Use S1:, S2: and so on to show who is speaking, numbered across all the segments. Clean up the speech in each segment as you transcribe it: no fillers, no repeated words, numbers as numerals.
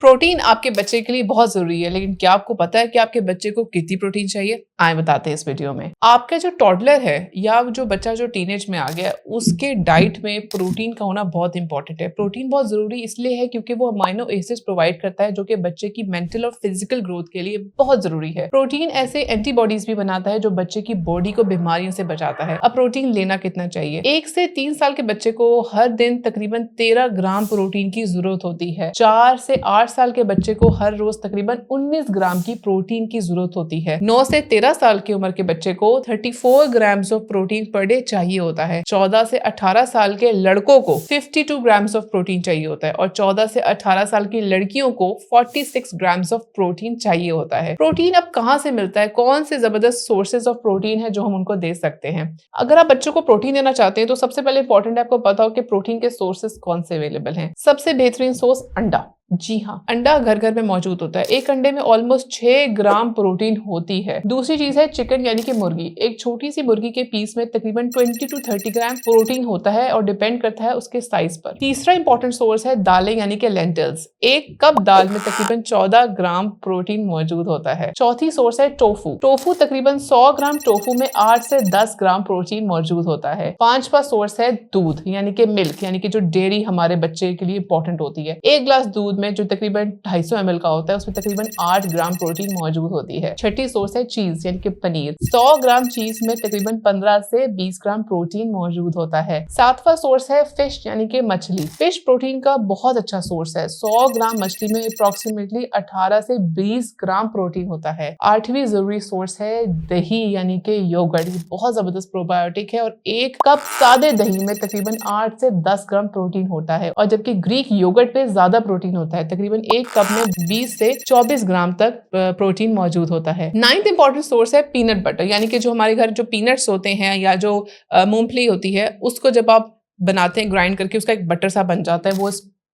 S1: Protein आपके बच्चे के लिए बहुत जरूरी है, लेकिन क्या आपको पता है कि आपके बच्चे को कितनी प्रोटीन चाहिए? आए बताते हैं इस वीडियो में। आपका जो टॉडलर है या जो बच्चा जो टीनेज में आ गया, उसके डाइट में प्रोटीन का होना बहुत इंपॉर्टेंट है। प्रोटीन बहुत जरूरी इसलिए है क्योंकि वो अमाइनो एसिड्स प्रोवाइड करता है, जो कि बच्चे की मेंटल और फिजिकल ग्रोथ के लिए बहुत जरूरी है। प्रोटीन ऐसे एंटीबॉडीज भी बनाता है जो बच्चे की बॉडी को बीमारियों से बचाता है। अब प्रोटीन लेना कितना चाहिए? 1 से 3 साल के बच्चे को हर दिन तकरीबन 13 ग्राम प्रोटीन की जरूरत होती है। 4 से 8 साल के बच्चे को हर रोज तकरीबन 19 ग्राम की प्रोटीन की जरूरत होती है। 9 से 13 साल की उम्र के बच्चे को 34 grams of protein per day चाहिए होता है। 14 से 18 साल के लड़कों को 52 ग्राम्स ऑफ प्रोटीन चाहिए होता है और 14 से 18 साल की लड़कियों को 46 ग्राम्स ऑफ प्रोटीन चाहिए होता है। प्रोटीन अब कहाँ से मिलता है? कौन से जबरदस्त सोर्सेज ऑफ प्रोटीन है जो हम उनको दे सकते हैं? अगर आप बच्चों को प्रोटीन देना चाहते हैं तो सबसे पहले इंपॉर्टेंट है आपको पता हो कि प्रोटीन के सोर्सेज कौन से अवेलेबल हैं। सबसे बेहतरीन सोर्स अंडा। जी हाँ, अंडा घर घर में मौजूद होता है। एक अंडे में ऑलमोस्ट 6 ग्राम प्रोटीन होती है। दूसरी चीज है चिकन यानी कि मुर्गी। एक छोटी सी मुर्गी के पीस में तकरीबन 20 to 30 ग्राम प्रोटीन होता है और डिपेंड करता है उसके साइज पर। तीसरा इंपॉर्टेंट सोर्स है दालें यानी कि लेंटिल्स। एक कप दाल में तकरीबन 14 ग्राम प्रोटीन मौजूद होता है। चौथी सोर्स है टोफू। टोफू तकरीबन 100 ग्राम टोफू में 8 से 10 ग्राम प्रोटीन मौजूद होता है। पांचवा सोर्स है दूध यानी कि मिल्क, यानी कि जो डेयरी हमारे बच्चे के लिए इंपॉर्टेंट होती है। एक ग्लास दूध में जो तकरीबन 250 ml का होता है उसमें तकरीबन 8 ग्राम प्रोटीन मौजूद होती है। छठी सोर्स है चीज यानी कि पनीर। 100 ग्राम चीज में तकरीबन 15 से 20 ग्राम प्रोटीन मौजूद होता है। सातवां सोर्स है फिश यानी कि मछली। फिश प्रोटीन का बहुत अच्छा सोर्स है। 100 ग्राम मछली में अप्रोक्सीमेटली 18 से 20 ग्राम प्रोटीन होता है। आठवीं जरूरी सोर्स है दही यानी कि योगर्ट। बहुत जबरदस्त प्रोबायोटिक है और एक कप सादे दही में तकरीबन 8 से 10 ग्राम प्रोटीन होता है, और जबकि ग्रीक योगर्ट पे ज्यादा प्रोटीन होता है। तकरीबन एक कप में 20 से 24 ग्राम तक प्रोटीन मौजूद होता है। नाइन्थ इंपॉर्टेंट सोर्स है पीनट बटर, यानी कि जो हमारे घर जो पीनट्स होते हैं या जो मूंगफली होती है, उसको जब आप बनाते हैं ग्राइंड करके उसका एक बटर सा बन जाता है, वो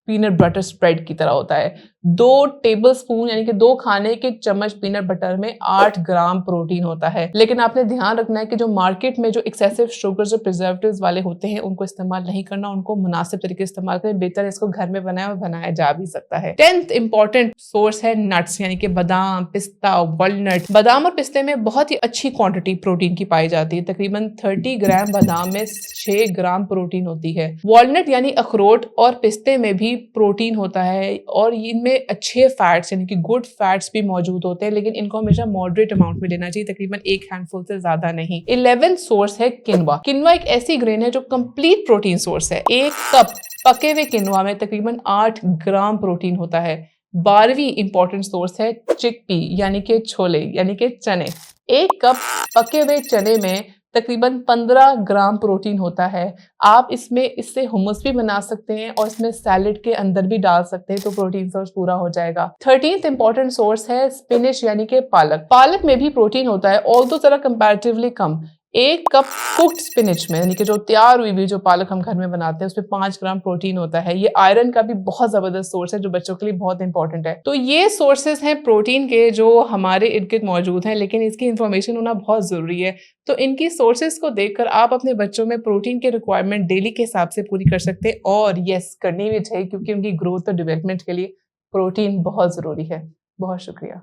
S1: पीनट बटर स्प्रेड की तरह होता है। 2 टेबलस्पून यानी कि 2 खाने के चम्मच पीनट बटर में 8 ग्राम प्रोटीन होता है। लेकिन आपने ध्यान रखना है कि जो मार्केट में जो एक्सेसिव शुगर्स और प्रिजर्वेटिव्स वाले होते हैं उनको इस्तेमाल नहीं करना, उनको मुनासिब तरीके से इस्तेमाल करें। बेहतर इसको घर में बनाया और बनाया जा भी सकता है। 10th इंपॉर्टेंट सोर्स है नट्स यानी कि बादाम, पिस्ता, वॉलनट। बादाम और पिस्ते में बहुत ही अच्छी क्वांटिटी प्रोटीन की पाई जाती है। तकरीबन 30 ग्राम बादाम में 6 ग्राम प्रोटीन होती है। वॉलनट यानी अखरोट और पिस्ते में भी प्रोटीन होता है और इनमें अच्छे फैट्स यानी कि गुड फैट्स भी मौजूद होते हैं, लेकिन इनको हमेशा मॉडरेट अमाउंट में लेना चाहिए, तकरीबन एक हैंडफुल से ज्यादा नहीं। 11th सोर्स है किनवा। किनवा एक ऐसी ग्रेन है जो कंप्लीट प्रोटीन सोर्स है। एक कप पके हुए किनवा में तकरीबन 8 ग्राम प्रोटीन होता है। 12वीं इंपॉर्टेंट सोर्स है चिकपी यानी कि छोले यानी कि चने। एक कप पके हुए चने में तकरीबन 15 ग्राम प्रोटीन होता है। आप इससे हुमस भी बना सकते हैं और इसमें सैलेड के अंदर भी डाल सकते हैं, तो प्रोटीन सोर्स पूरा हो जाएगा। 13th इंपॉर्टेंट सोर्स है स्पिनिच यानी कि पालक। पालक में भी प्रोटीन होता है, ऑल्दो जरा कंपैरेटिवली कम। एक कप कुक्ड स्पिनिच में यानी कि जो तैयार हुई भी जो पालक हम घर में बनाते हैं उसमें 5 ग्राम प्रोटीन होता है। ये आयरन का भी बहुत जबरदस्त सोर्स है जो बच्चों के लिए बहुत इंपॉर्टेंट है। तो ये सोर्सेज हैं प्रोटीन के जो हमारे इर्द गिर्द मौजूद हैं, लेकिन इसकी इंफॉर्मेशन होना बहुत जरूरी है। तो इनकी सोर्सेज को देखकर आप अपने बच्चों में प्रोटीन के रिक्वायरमेंट डेली के हिसाब से पूरी कर सकते हैं, और यस करनी भी चाहिए क्योंकि उनकी ग्रोथ और डेवलपमेंट के लिए प्रोटीन बहुत जरूरी है। बहुत शुक्रिया।